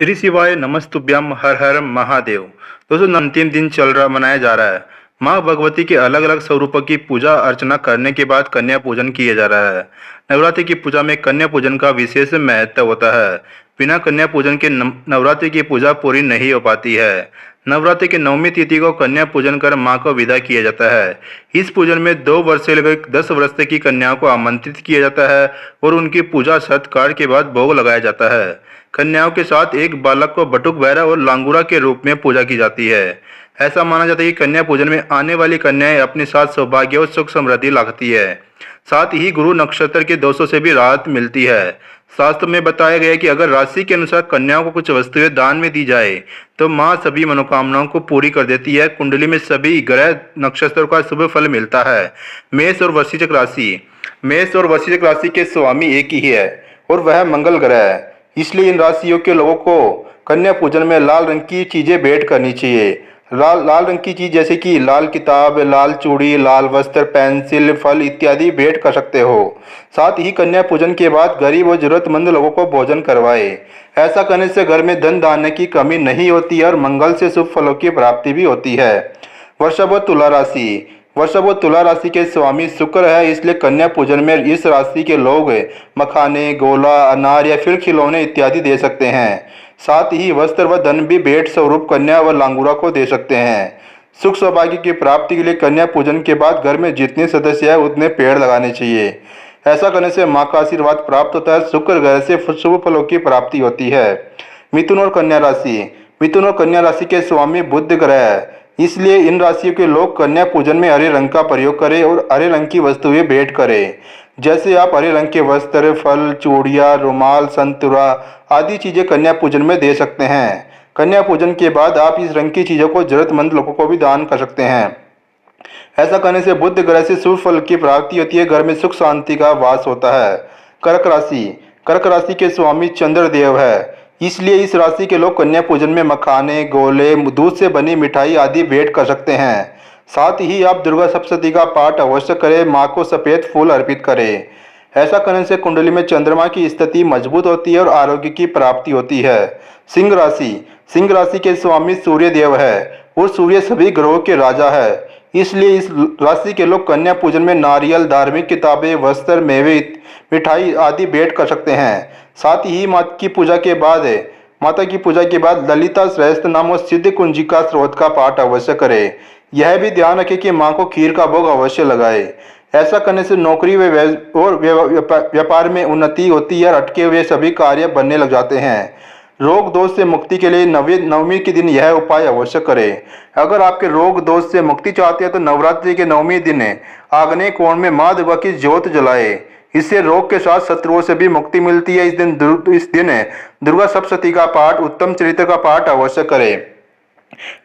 श्री शिवाय नमस्तुभ्यम हर हर महादेव। दोस्तों अंतिम दिन मनाया जा रहा है। माँ भगवती के अलग अलग स्वरूपों की पूजा अर्चना करने के बाद कन्या पूजन किया जा रहा है। नवरात्रि की पूजा में कन्या पूजन का विशेष महत्व होता है। बिना कन्या पूजन के नवरात्रि की पूजा पूरी नहीं हो पाती है। नवरात्रि की नवमी तिथि को कन्या पूजन कर माँ को विदा किया जाता है। इस पूजन में 2 वर्ष से लेकर 10 वर्ष तक की कन्याओं को आमंत्रित किया जाता है और उनकी पूजा सत्कार के बाद भोग लगाया जाता है। कन्याओं के साथ एक बालक को बटुक भैरव और लांगूरा के रूप में पूजा की जाती है। ऐसा माना जाता है कि कन्या पूजन में आने वाली कन्याएं अपने साथ सौभाग्य और सुख समृद्धि लाती है। साथ ही गुरु नक्षत्र के दोषों से भी राहत मिलती है। शास्त्र में बताया गया है कि अगर राशि के अनुसार कन्याओं को कुछ वस्तुएं दान में दी जाए तो माँ सभी मनोकामनाओं को पूरी कर देती है। कुंडली में सभी ग्रह नक्षत्रों का शुभ फल मिलता है। मेष और वृश्चिक राशि। मेष और वृश्चिक राशि के स्वामी एक ही है और वह मंगल ग्रह है। इसलिए इन राशियों के लोगों को कन्या पूजन में लाल रंग की चीजें भेंट करनी चाहिए। लाल रंग की चीज जैसे कि लाल किताब, लाल चूड़ी, लाल वस्त्र, पेंसिल, फल इत्यादि भेंट कर सकते हो। साथ ही कन्या पूजन के बाद गरीब और जरूरतमंद लोगों को भोजन करवाए। ऐसा करने से घर में धन धान्य की कमी नहीं होती और मंगल से शुभ फलों की प्राप्ति भी होती है। वृषभ और तुला राशि। वृषभ और तुला राशि के स्वामी शुक्र है, इसलिए कन्या पूजन में इस राशि के लोग मखाने, गोला, अनार या फिर खिलौने इत्यादि दे सकते हैं। साथ ही वस्त्र व धन भी भेंट स्वरूप कन्या व लांगूरा को दे सकते हैं। सुख सौभाग्य की प्राप्ति के लिए कन्या पूजन के बाद घर में जितने सदस्य है उतने पेड़ लगाने चाहिए। ऐसा करने से माँ का आशीर्वाद प्राप्त होता है। शुक्र ग्रह से शुभ फलों की प्राप्ति होती है। मिथुन और कन्या राशि। मिथुन और कन्या राशि के स्वामी बुध ग्रह है, इसलिए इन राशियों के लोग कन्या पूजन में हरे रंग का प्रयोग करें और हरे रंग की वस्तुएं भेंट करें। जैसे आप हरे रंग के वस्त्र, फल, चूड़ियाँ, रुमाल, संतुरा आदि चीजें कन्या पूजन में दे सकते हैं। कन्या पूजन के बाद आप इस रंग की चीजों को जरूरतमंद लोगों को भी दान कर सकते हैं। ऐसा करने से बुध ग्रह से शुभ फल की प्राप्ति होती है। घर में सुख शांति का वास होता है। कर्क राशि। कर्क राशि के स्वामी चंद्रदेव है, इसलिए इस राशि के लोग कन्या पूजन में मखाने, गोले, दूध से बनी मिठाई आदि भेंट कर सकते हैं। साथ ही आप दुर्गा सप्तशती का पाठ अवश्य करें। माँ को सफेद फूल अर्पित करें। ऐसा करने से कुंडली में चंद्रमा की स्थिति मजबूत होती है और आरोग्य की प्राप्ति होती है। सिंह राशि। सिंह राशि के स्वामी सूर्य देव है और सूर्य सभी ग्रहों के राजा है, इसलिए इस राशि के लोग कन्या पूजन में नारियल, धार्मिक किताबें, वस्त्र, मेवे, मिठाई आदि भेंट कर सकते हैं। साथ ही माता की पूजा के बाद ललिता सहस्त्र नाम और सिद्ध कुंजिका स्रोत का पाठ अवश्य करें। यह भी ध्यान रखें कि माँ को खीर का भोग अवश्य लगाए। ऐसा करने से नौकरी और व्यापार में उन्नति होती है और अटके हुए सभी कार्य बनने लग जाते हैं। रोग दोष से मुक्ति के लिए नवमी के दिन यह उपाय अवश्य करें। अगर आपके रोग दोष से मुक्ति चाहते हैं तो नवरात्रि के नवमी दिन आग्नेय कोण में माँ दुर्गा की ज्योत जलाए। इससे रोग के साथ शत्रुओं से भी मुक्ति मिलती है। इस दिन दुर्गा सप्तशती का पाठ, उत्तम चरित्र का पाठ अवश्य करें।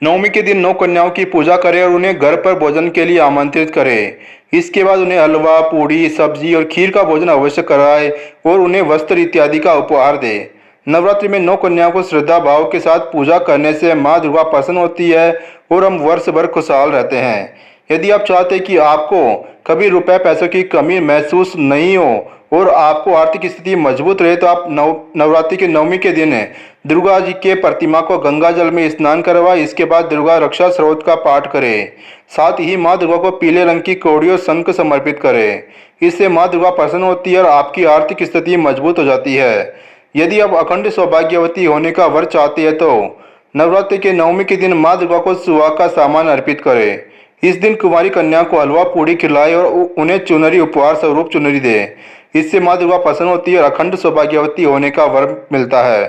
नवमी के दिन 9 कन्याओं की पूजा करें और उन्हें घर पर भोजन के लिए आमंत्रित करें। इसके बाद उन्हें हलवा, पूड़ी, सब्जी और खीर का भोजन अवश्य कराएं और उन्हें वस्त्र इत्यादि का उपहार दें। नवरात्रि में 9 कन्याओं को श्रद्धा भाव के साथ पूजा करने से माँ दुर्गा प्रसन्न होती है और हम वर्ष भर खुशहाल रहते हैं। यदि आप चाहते हैं कि आपको कभी रुपए पैसों की कमी महसूस नहीं हो और आपको आर्थिक स्थिति मजबूत रहे तो आप नवरात्रि के नवमी के दिन दुर्गा जी के प्रतिमा को गंगा जल में स्नान करवाएं। इसके बाद दुर्गा रक्षा स्रोत का पाठ करें। साथ ही माँ दुर्गा को पीले रंग की कौड़ी और शंख समर्पित करें। इससे माँ दुर्गा प्रसन्न होती है और आपकी आर्थिक स्थिति मजबूत हो जाती है। यदि आप अखंड सौभाग्यवती होने का वर चाहते हैं तो नवरात्रि के नवमी के दिन माँ दुर्गा को सुहाग का सामान अर्पित करें। इस दिन कुंवारी कन्या को हलवा, पूड़ी खिलाए और उन्हें चुनरी उपहार स्वरूप चुनरी दे। इससे माँ दुर्गा प्रसन्न होती है और अखंड सौभाग्यवती होने का वर मिलता है।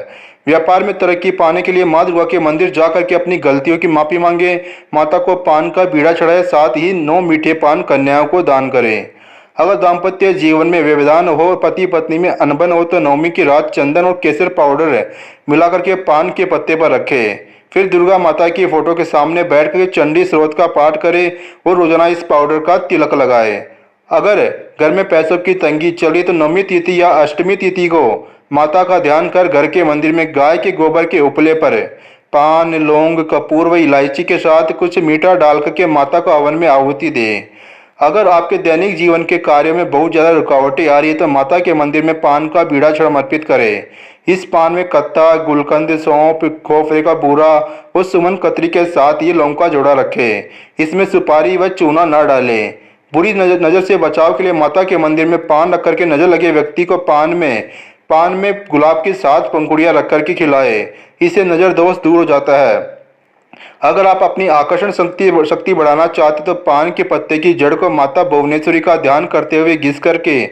व्यापार में तरक्की पाने के लिए माँ दुर्गा के मंदिर जाकर के अपनी गलतियों की माफी मांगे। माता को पान का बीड़ा चढ़ाए। साथ ही 9 मीठे पान कन्याओं को दान करें। अगर दाम्पत्य जीवन में व्यवधान हो, पति पत्नी में अनबन हो तो नवमी की रात चंदन और केसर पाउडर मिलाकर के पान के पत्ते पर रखें। फिर दुर्गा माता की फोटो के सामने बैठकर चंडी स्रोत का पाठ करें और रोजाना इस पाउडर का तिलक लगाएं। अगर घर में पैसों की तंगी चली तो नवमी तिथि या अष्टमी तिथि को माता का ध्यान कर घर के मंदिर में गाय के गोबर के उपले पर पान, लौंग, कपूर व इलायची के साथ कुछ मीठा डाल करके माता को हवन में आहुति दें। अगर आपके दैनिक जीवन के कार्यों में बहुत ज़्यादा रुकावटें आ रही है तो माता के मंदिर में पान का बीड़ा समर्पित करें। इस पान में कत्ता, गुलकंद, सौंफ, खोपरे का बूरा और सुमन कतरी के साथ ये लौंग का जोड़ा रखें। इसमें सुपारी व चूना न डालें। बुरी नज़र से बचाव के लिए माता के मंदिर में पान रख करके नज़र लगे व्यक्ति को पान में गुलाब की 7 पंखुड़ियाँ रख करके खिलाए। इससे नज़र दोष दूर हो जाता है। अगर आप अपनी आकर्षण शक्ति बढ़ाना चाहते तो पान के पत्ते की जड़ को माता भुवनेश्वरी का ध्यान करते हुए घिस करके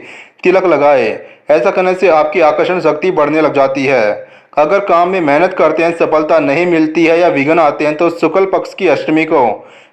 तिलक लगाए। ऐसा करने से आपकी आकर्षण शक्ति बढ़ने लग जाती है। अगर काम में मेहनत करते हैं, सफलता नहीं मिलती है या विघ्न आते हैं तो शुक्ल पक्ष की अष्टमी को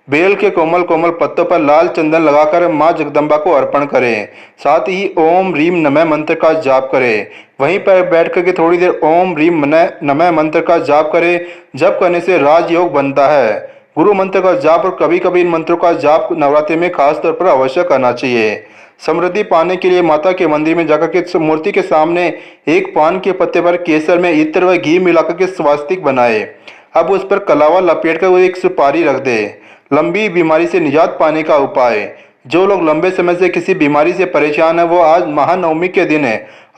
बेल के कोमल कोमल पत्तों पर लाल चंदन लगाकर मां जगदम्बा को अर्पण करें। साथ ही ओम रीम नमः मंत्र का जाप करें। वहीं पर बैठ करके थोड़ी देर ओम रीम नमः मंत्र का जाप करें। जप करने से राजयोग बनता है। गुरु मंत्र का जाप और कभी कभी इन मंत्रों का जाप नवरात्रि में खास तौर पर अवश्य करना चाहिए। समृद्धि पाने के लिए माता के मंदिर में जाकर के मूर्ति के सामने एक पान के पत्ते पर केसर में इत्र व घी मिलाकर के स्वास्तिक बनाए। अब उस पर कलावा लपेट कर एक सुपारी रख दे। लंबी बीमारी से निजात पाने का उपाय। जो लोग लंबे समय से किसी बीमारी से परेशान है वो आज महानवमी के दिन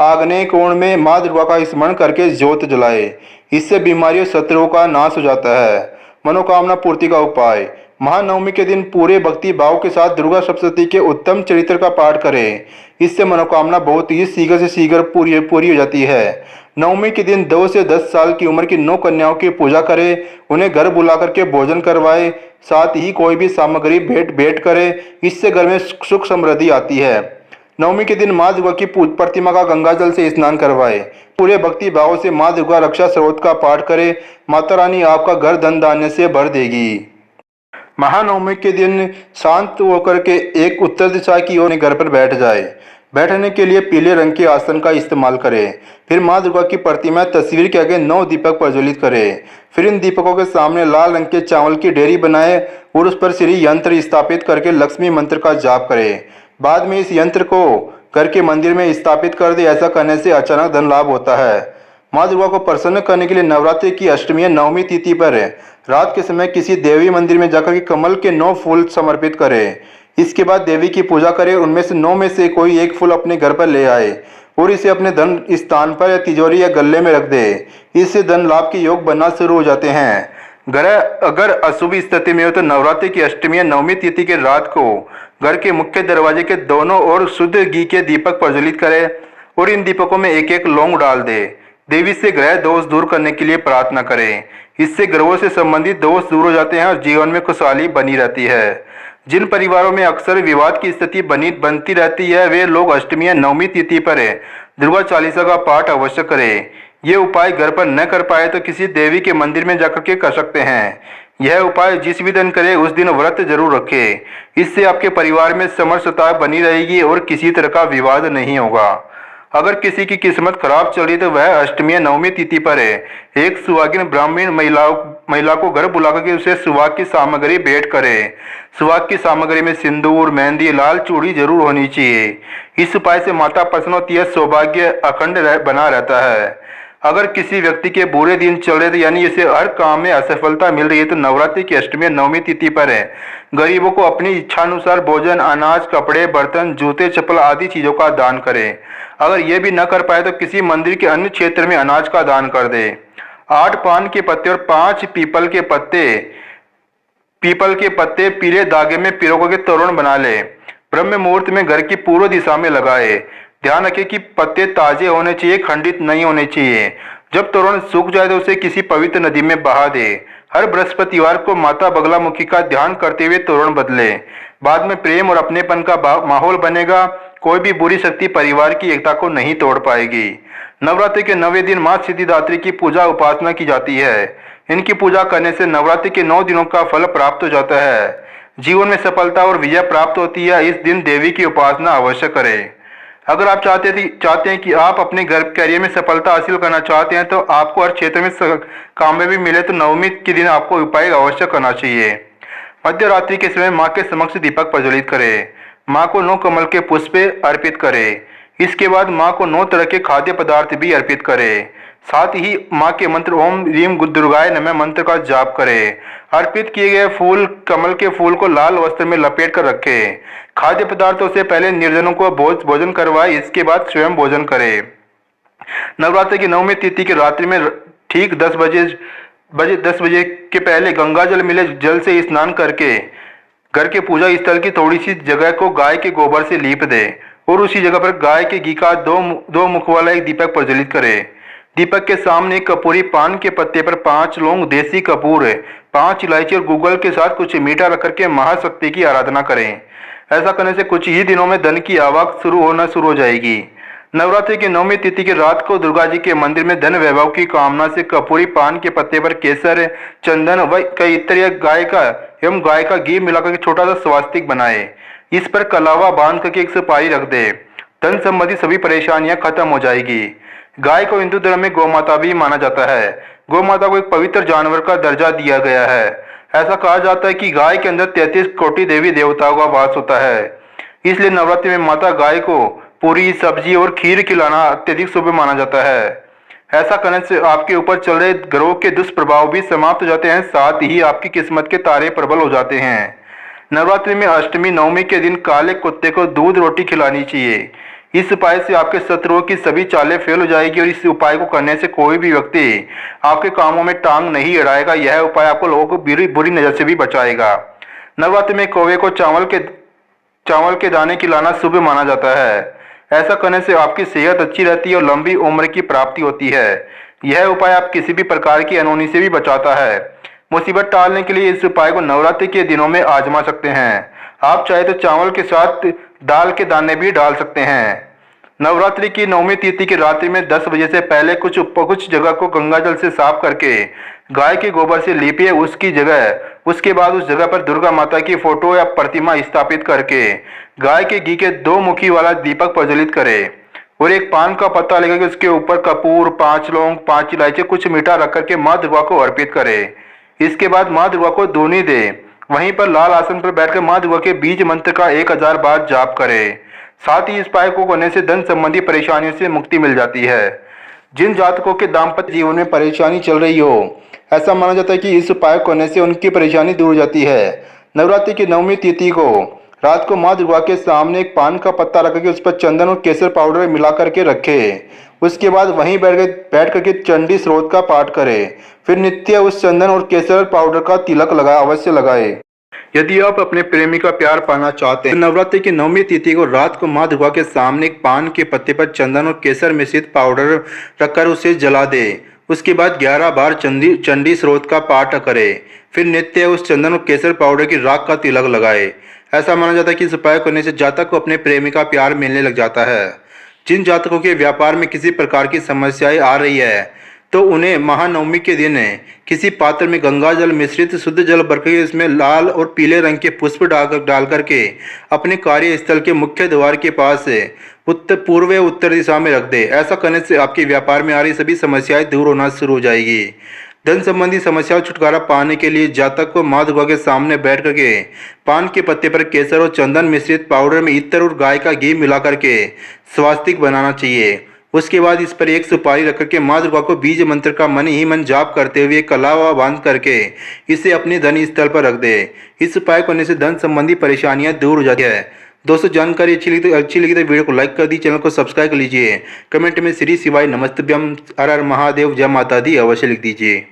आग्नेय कोण में माँ दुर्गा का स्मरण करके ज्योत जलाए। इससे बीमारियों शत्रुओं का नाश हो जाता है। मनोकामना पूर्ति का उपाय। महानवमी के दिन पूरे भक्ति भाव के साथ दुर्गा सप्तशती के उत्तम चरित्र का पाठ करें। इससे मनोकामना बहुत ही शीघ्र से शीघ्र पूरी हो जाती है। नवमी के दिन 2 से 10 साल की उम्र की 9 कन्याओं की पूजा करें। उन्हें घर बुला करके भोजन करवाए। साथ ही कोई भी सामग्री भेंट करें। इससे घर में सुख समृद्धि आती है। नवमी के दिन माँ दुर्गा की प्रतिमा का गंगा जल से स्नान करवाए। पूरे भक्ति भाव से माँ दुर्गा रक्षा स्रोत का पाठ करें। माता रानी आपका घर धन धान्य से भर देगी। महानवमी के दिन शांत होकर के एक उत्तर दिशा की ओर घर पर बैठ जाए। बैठने के लिए पीले रंग के आसन का इस्तेमाल करें। फिर माँ दुर्गा की प्रतिमा तस्वीर के आगे 9 दीपक प्रज्वलित करें। फिर इन दीपकों के सामने लाल रंग के चावल की डेरी बनाएं और उस पर श्री यंत्र स्थापित करके लक्ष्मी मंत्र का जाप करें। बाद में इस यंत्र को घर के मंदिर में स्थापित कर दे। ऐसा करने से अचानक धन लाभ होता है। माँ दुर्गा को प्रसन्न करने के लिए नवरात्रि की अष्टमी या नवमी तिथि पर रात के समय किसी देवी मंदिर में जाकर के कमल के 9 फूल समर्पित करें। इसके बाद देवी की पूजा करें। उनमें से 9 में से कोई एक फूल अपने घर पर ले आए और इसे अपने धन स्थान पर या तिजोरी या गले में रख दे। इससे धन लाभ के योग बनना शुरू हो जाते हैं। अगर अशुभ स्थिति में हो तो नवरात्रि की अष्टमी या नवमी तिथि के रात को घर के मुख्य दरवाजे के दोनों ओर शुद्ध घी के दीपक प्रज्वलित करें और इन दीपकों में एक एक लौंग डाल दे। देवी से ग्रह दोष दूर करने के लिए प्रार्थना करें। इससे ग्रहों से संबंधित दोष दूर हो जाते हैं और जीवन में खुशहाली बनी रहती है। जिन परिवारों में अक्सर विवाद की स्थिति बनती रहती है वे लोग अष्टमी या नवमी तिथि पर दुर्गा चालीसा का पाठ अवश्य करें। ये उपाय घर पर न कर पाए तो किसी देवी के मंदिर में जाकर के कर सकते हैं। यह उपाय जिस भी दिन करे उस दिन व्रत जरूर रखें। इससे आपके परिवार में समरसता बनी रहेगी और किसी तरह का विवाद नहीं होगा। अगर किसी की किस्मत खराब चल रही तो वह अष्टमी या नवमी तिथि पर एक सुहागिन ब्राह्मण महिला को घर बुलाकर के उसे सुहाग की सामग्री भेंट करे। सुहाग की सामग्री में सिंदूर, मेहंदी, लाल चूड़ी जरूर होनी चाहिए। इस उपाय से माता प्रसन्न होती है, सौभाग्य अखंड बना रहता है। अगर किसी व्यक्ति के बुरे दिन चल रहे थे यानी इसे हर काम में असफलता मिल रही है तो नवरात्रि की अष्टमी या नवमी तिथि पर गरीबों को अपनी इच्छानुसार भोजन, अनाज, कपड़े, बर्तन, जूते, चप्पल आदि चीजों का दान करें। अगर ये भी न कर पाए तो किसी मंदिर के अन्य क्षेत्र में अनाज का दान कर दे। 8 पान के पत्ते और 5 पीपल के पत्ते पीले धागे में पिरो के तोरण बना ले। ब्रह्म मुहूर्त में घर की पूर्व दिशा में लगाए। ध्यान रखें कि पत्ते ताजे होने चाहिए, खंडित नहीं होने चाहिए। जब तोरण सूख जाए तो उसे किसी पवित्र नदी में बहा दे। हर बृहस्पतिवार को माता बगलामुखी का ध्यान करते हुए तोरण बदले। बाद में प्रेम और अपनेपन का माहौल बनेगा। कोई भी बुरी शक्ति परिवार की एकता को नहीं तोड़ पाएगी। नवरात्रि के 9वें दिन माँ सिद्धिदात्री की पूजा उपासना की जाती है। इनकी पूजा करने से नवरात्रि के 9 दिनों का फल प्राप्त हो जाता है। जीवन में सफलता और विजय प्राप्त होती है। इस दिन देवी की उपासना अवश्य करें। अगर आप चाहते हैं कि आप अपने घर कैरियर में सफलता हासिल करना चाहते हैं तो आपको हर क्षेत्र में कामयाबी मिले तो नवमी के दिन आपको उपाय अवश्य करना चाहिए। मध्य रात्रि के समय माँ के समक्ष दीपक प्रज्वलित करें। माँ को 9 कमल के पुष्प अर्पित करें। इसके बाद माँ को 9 तरह के खाद्य पदार्थ भी अर्पित करें। साथ ही माँ के मंत्र ओम ह्रीम दुर्गाय नमः मंत्र का जाप करें। अर्पित किए गए फूल कमल के फूल को लाल वस्त्र में लपेट कर रखें। खाद्य पदार्थों से पहले निर्जनों को भोजन करवाएं, इसके बाद स्वयं भोजन करें। नवरात्रि की नवमी तिथि की रात्रि में ठीक 10 बजे के पहले गंगा जल मिले जल से स्नान करके घर के पूजा स्थल की थोड़ी सी जगह को गाय के गोबर से लीप दे और उसी जगह पर गाय के घी का दो मुख वाला एक दीपक प्रज्वलित करे। दीपक के सामने एक कपूरी पान के पत्ते पर 5 लौंग, देसी कपूर, 5 इलायची और गूगल के साथ कुछ मीठा रख करके महाशक्ति की आराधना करें। ऐसा करने से कुछ ही दिनों में धन की आवक शुरू हो जाएगी। नवरात्रि की नवमी तिथि की रात को दुर्गा जी के मंदिर में धन वैभव की कामना से कपूरी पान के पत्ते पर केसर, चंदन व कई इत्र गाय का घी मिलाकर के छोटा सा स्वास्तिक बनाए। इस पर कलावा बांध करके एक सुपारी रख दे। धन संबंधी सभी परेशानियां खत्म हो जाएगी। गाय को हिंदू धर्म में गौ माता भी माना जाता है। गौ माता को एक पवित्र जानवर का दर्जा दिया गया है। ऐसा कहा जाता है कि गाय के अंदर 33 कोटि देवी देवताओं का वास होता है। इसलिए नवरात्रि में माता गाय को पूरी, सब्जी और खीर खिलाना अत्यधिक शुभ माना जाता है। ऐसा करने से आपके ऊपर चल रहे ग्रहों के दुष्प्रभाव भी समाप्त हो जाते हैं, साथ ही आपकी किस्मत के तारे प्रबल हो जाते हैं। नवरात्रि में अष्टमी नवमी के दिन काले कुत्ते को दूध रोटी खिलानी चाहिए। इस उपाय से आपके शत्रुओं की सभी चालें फेल हो जाएगी और इस उपाय को करने से कोई भी व्यक्ति आपके कामों में टांग नहीं अड़ाएगा। यह उपाय आपको लोगों को बुरी नजर से भी बचाएगा। नवरात्रि में कौवे को चावल के दाने खिलाना शुभ माना जाता है। ऐसा करने से आपकी सेहत अच्छी रहती है और लंबी उम्र की प्राप्ति होती है। यह उपाय आप किसी भी प्रकार की अनहोनी से भी बचाता है। मुसीबत टालने के लिए इस उपाय को नवरात्रि के दिनों में आजमा सकते हैं। आप चाहे तो चावल के साथ दाल के दाने भी डाल सकते हैं। नवरात्रि की नवमी तिथि की रात्रि में 10 बजे से पहले कुछ जगह को गंगा जल से साफ करके गाय के गोबर से लीपिए। उसके बाद उस जगह पर दुर्गा माता की फोटो या प्रतिमा स्थापित करके गाय के घी के 2 मुखी वाला दीपक प्रज्वलित करें और एक पान का पत्ता लेकर उसके ऊपर कपूर, 5 लौंग, 5 इलायची, कुछ मीठा रख करके माँ दुर्गा को अर्पित करें। इसके बाद माँ दुर्गा को दूनी दे। वहीं पर लाल आसन पर बैठकर माँ दुर्गा के बीज मंत्र का 1000 बार जाप करें। साथ ही इस उपाय को करने से धन संबंधी परेशानियों से मुक्ति मिल जाती है। जिन जातकों के दाम्पत्य जीवन में परेशानी चल रही हो, ऐसा माना जाता है कि इस उपाय को करने से उनकी परेशानी दूर हो जाती है। नवरात्रि की नवमी तिथि को रात को माँ दुर्गा के सामने एक पान का पत्ता रख करके उस पर चंदन और केसर पाउडर मिला करके रखे। उसके बाद वहीं बैठ करके चंडी स्रोत का पाठ करें। फिर नित्य उस चंदन और केसर पाउडर का तिलक अवश्य लगाए। यदि आप अपने प्रेमी का प्यार पाना चाहते हैं तो नवरात्रि की नवमी तिथि को रात को माँ दुर्गा के सामने एक पान के पत्ते पर चंदन और केसर मिश्रित पाउडर रखकर उसे जला दे। उसके बाद 11 बार चंडी स्रोत का पाठ करें। फिर नित्य उस चंदन और केसर पाउडर की राख का तिलक लगाए। ऐसा माना जाता है कि इस उपाय करने से जातक को अपने प्रेमी का प्यार मिलने लग जाता है। जिन जातकों के व्यापार में किसी प्रकार की समस्याएं आ रही है तो उन्हें महानवमी के दिन किसी पात्र में गंगा जल मिश्रित शुद्ध जल भरकर इसमें लाल और पीले रंग के पुष्प डाल करके अपने कार्यस्थल के मुख्य द्वार के पास उत्तर दिशा में रख दे। ऐसा करने से आपके व्यापार में आ रही सभी समस्याएं दूर होना शुरू हो जाएगी। धन संबंधी समस्याओं छुटकारा पाने के लिए जातक को माँ दुर्गा के सामने बैठ करके पान के पत्ते पर केसर और चंदन मिश्रित पाउडर में इत्र और गाय का घी मिला करके स्वास्तिक बनाना चाहिए। उसके बाद इस पर एक सुपारी रख करके माँ दुर्गा को बीज मंत्र का मन ही मन जाप करते हुए कलावा बांध करके इसे अपने धन स्थल पर रख दे। इस उपाय करने से धन संबंधी परेशानियां दूर हो जाती है। दोस्तों, जानकारी अच्छी लगी तो वीडियो को लाइक कर दी, चैनल को सब्सक्राइब कर लीजिए। कमेंट में श्री शिवाय नमस्तभ्यम, हर हर महादेव, जय माता दी अवश्य लिख दीजिए।